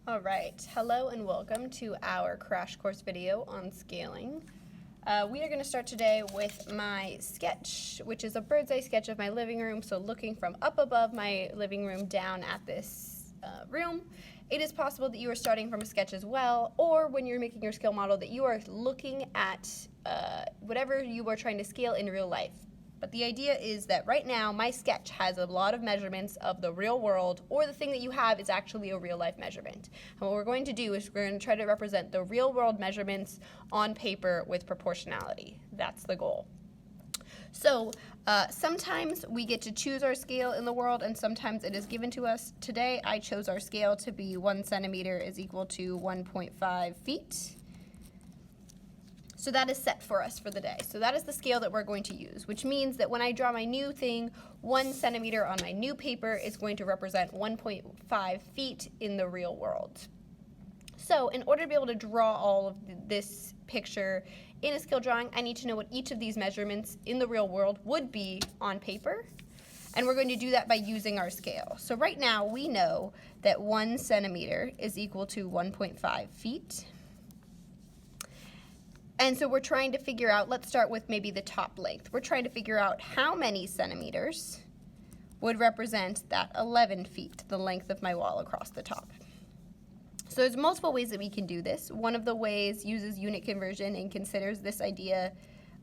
All right, hello and welcome to our crash course video on scaling. We are going to start today with my sketch, which is a bird's eye sketch of my living room. So looking from up above my living room down at this room. It is possible that you are starting from a sketch as well, or when you're making your scale model that you are looking at whatever you are trying to scale in real life. But the idea is that right now my sketch has a lot of measurements of the real world, or the thing that you have is actually a real life measurement. And what we're going to do is we're going to try to represent the real world measurements on paper with proportionality. That's the goal. So sometimes we get to choose our scale in the world, and sometimes it is given to us. Today I chose our scale to be 1 centimeter is equal to 1.5 feet. So that is set for us for the day. So that is the scale that we're going to use, which means that when I draw my new thing, 1 centimeter on my new paper is going to represent 1.5 feet in the real world. So in order to be able to draw all of this picture in a scale drawing, I need to know what each of these measurements in the real world would be on paper. And we're going to do that by using our scale. So right now we know that 1 centimeter is equal to 1.5 feet. And so we're trying to figure out, let's start with maybe the top length. We're trying to figure out how many centimeters would represent that 11 feet, the length of my wall across the top. So there's multiple ways that we can do this. One of the ways uses unit conversion and considers this idea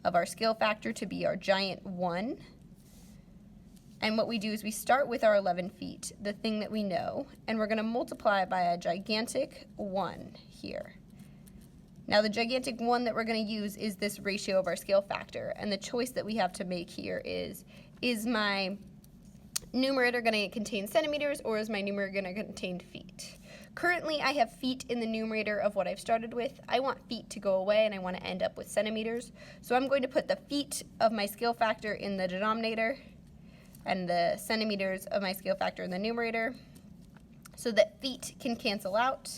of our scale factor to be our giant 1. And what we do is we start with our 11 feet, the thing that we know, and we're going to multiply by a gigantic 1 here. Now the gigantic 1 that we're going to use is this ratio of our scale factor, and the choice that we have to make here is my numerator going to contain centimeters, or is my numerator going to contain feet? Currently I have feet in the numerator of what I've started with. I want feet to go away and I want to end up with centimeters, so I'm going to put the feet of my scale factor in the denominator and the centimeters of my scale factor in the numerator so that feet can cancel out.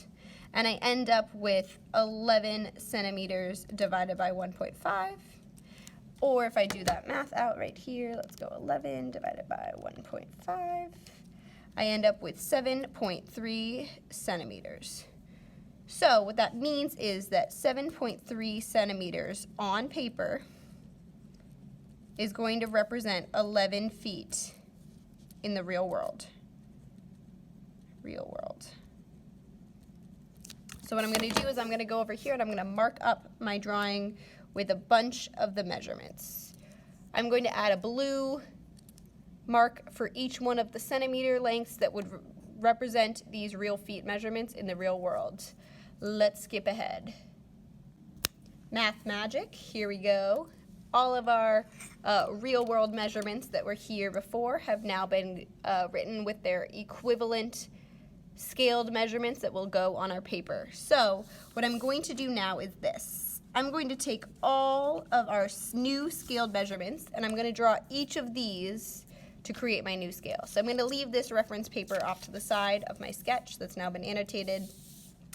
And I end up with 11 centimeters divided by 1.5. Or if I do that math out right here, let's go 11 divided by 1.5. I end up with 7.3 centimeters. So what that means is that 7.3 centimeters on paper is going to represent 11 feet in the real world. Real world. So what I'm going to do is I'm going to go over here and I'm going to mark up my drawing with a bunch of the measurements. I'm going to add a blue mark for each one of the centimeter lengths that would represent these real feet measurements in the real world. Let's skip ahead. Math magic, here we go. All of our real world measurements that were here before have now been written with their equivalent scaled measurements that will go on our paper. So what I'm going to do now is this. I'm going to take all of our new scaled measurements and I'm going to draw each of these to create my new scale. So I'm going to leave this reference paper off to the side of my sketch that's now been annotated,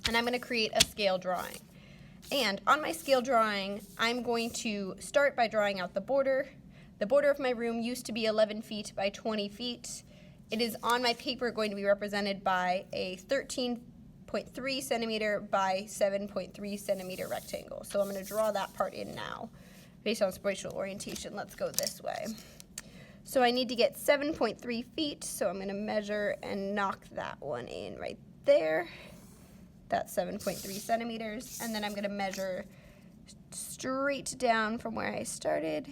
and I'm going to create a scale drawing. And on my scale drawing, I'm going to start by drawing out the border. The border of my room used to be 11 feet by 20 feet. It is on my paper going to be represented by a 13.3 centimeter by 7.3 centimeter rectangle. So I'm going to draw that part in now. Based on spatial orientation, let's go this way. So I need to get 7.3 feet, so I'm going to measure and knock that one in right there. That's 7.3 centimeters. And then I'm going to measure straight down from where I started.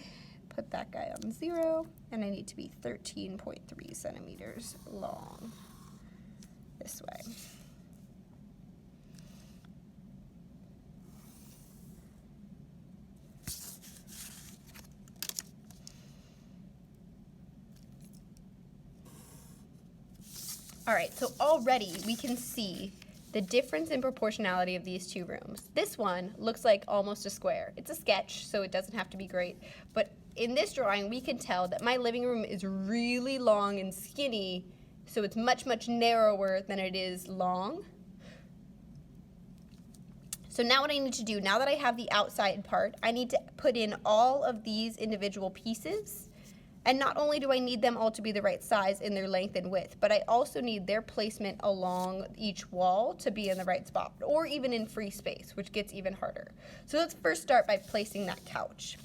Put that guy on 0, and I need to be 13.3 centimeters long this way. All right, so already we can see the difference in proportionality of these two rooms. This one looks like almost a square. It's a sketch, so it doesn't have to be great, but in this drawing, we can tell that my living room is really long and skinny, so it's much, much narrower than it is long. So now what I need to do, now that I have the outside part, I need to put in all of these individual pieces And not only do I need them all to be the right size in their length and width, but I also need their placement along each wall to be in the right spot, or even in free space, which gets even harder. So let's first start by placing that couch.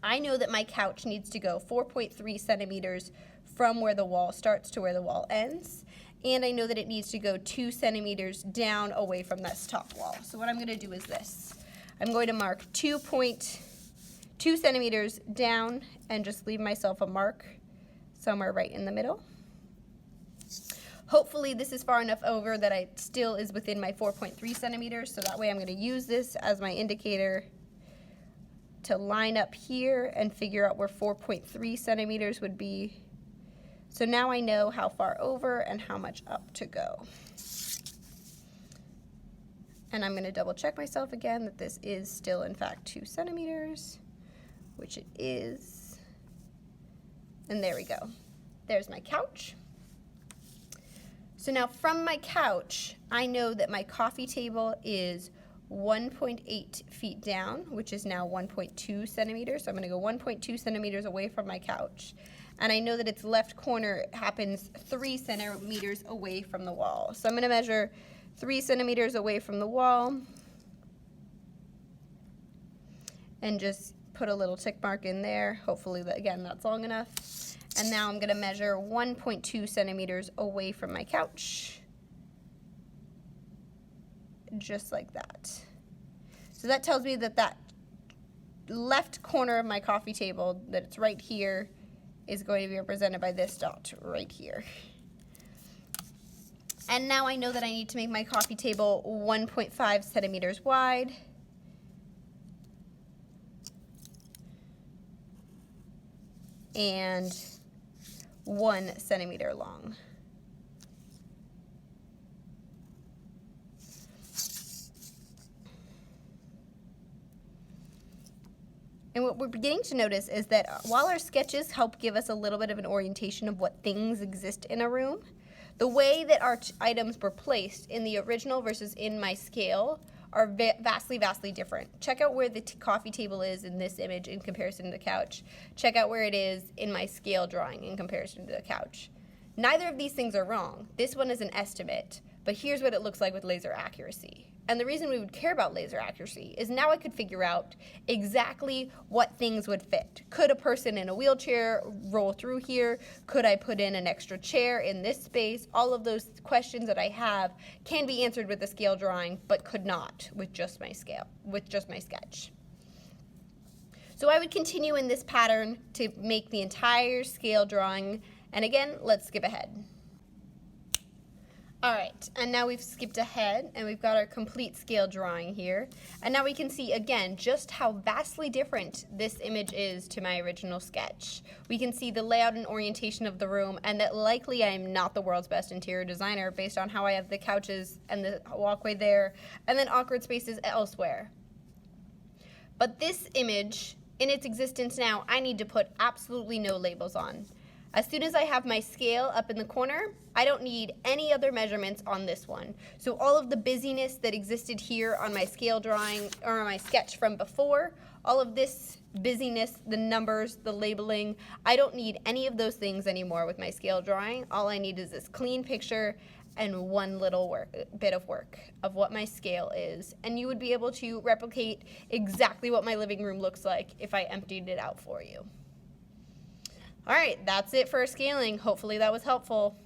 I know that my couch needs to go 4.3 centimeters from where the wall starts to where the wall ends. And I know that it needs to go 2 centimeters down away from this top wall. So what I'm going to do is this. I'm going to mark 2.2 centimeters down and just leave myself a mark somewhere right in the middle. Hopefully this is far enough over that it still is within my 4.3 centimeters. So that way I'm going to use this as my indicator to line up here and figure out where 4.3 centimeters would be. So now I know how far over and how much up to go. And I'm going to double check myself again that this is still in fact 2 centimeters, which it is. And there we go. There's my couch. So now from my couch, I know that my coffee table is 1.8 feet down, which is now 1.2 centimeters. So I'm going to go 1.2 centimeters away from my couch. And I know that its left corner happens 3 centimeters away from the wall. So I'm going to measure 3 centimeters away from the wall and just put a little tick mark in there. Hopefully, again, that's long enough. And now I'm going to measure 1.2 centimeters away from my couch, just like that. So that tells me that that left corner of my coffee table, that it's right here, is going to be represented by this dot right here. And now I know that I need to make my coffee table 1.5 centimeters wide. And 1 centimeter long. And what we're beginning to notice is that while our sketches help give us a little bit of an orientation of what things exist in a room, the way that our items were placed in the original versus in my scale are vastly, vastly different. Check out where the coffee table is in this image in comparison to the couch. Check out where it is in my scale drawing in comparison to the couch. Neither of these things are wrong. This one is an estimate, but here's what it looks like with laser accuracy. And the reason we would care about laser accuracy is now I could figure out exactly what things would fit. Could a person in a wheelchair roll through here? Could I put in an extra chair in this space? All of those questions that I have can be answered with a scale drawing, but could not with just my sketch. So I would continue in this pattern to make the entire scale drawing. And again, let's skip ahead. All right, and now we've skipped ahead and we've got our complete scale drawing here. And now we can see again just how vastly different this image is to my original sketch. We can see the layout and orientation of the room, and that likely I am not the world's best interior designer based on how I have the couches and the walkway there and then awkward spaces elsewhere. But this image, in its existence now, I need to put absolutely no labels on. As soon as I have my scale up in the corner, I don't need any other measurements on this one. So all of the busyness that existed here on my scale drawing or my sketch from before, all of this busyness, the numbers, the labeling, I don't need any of those things anymore with my scale drawing. All I need is this clean picture and one little bit of work of what my scale is. And you would be able to replicate exactly what my living room looks like if I emptied it out for you. All right, that's it for scaling. Hopefully that was helpful.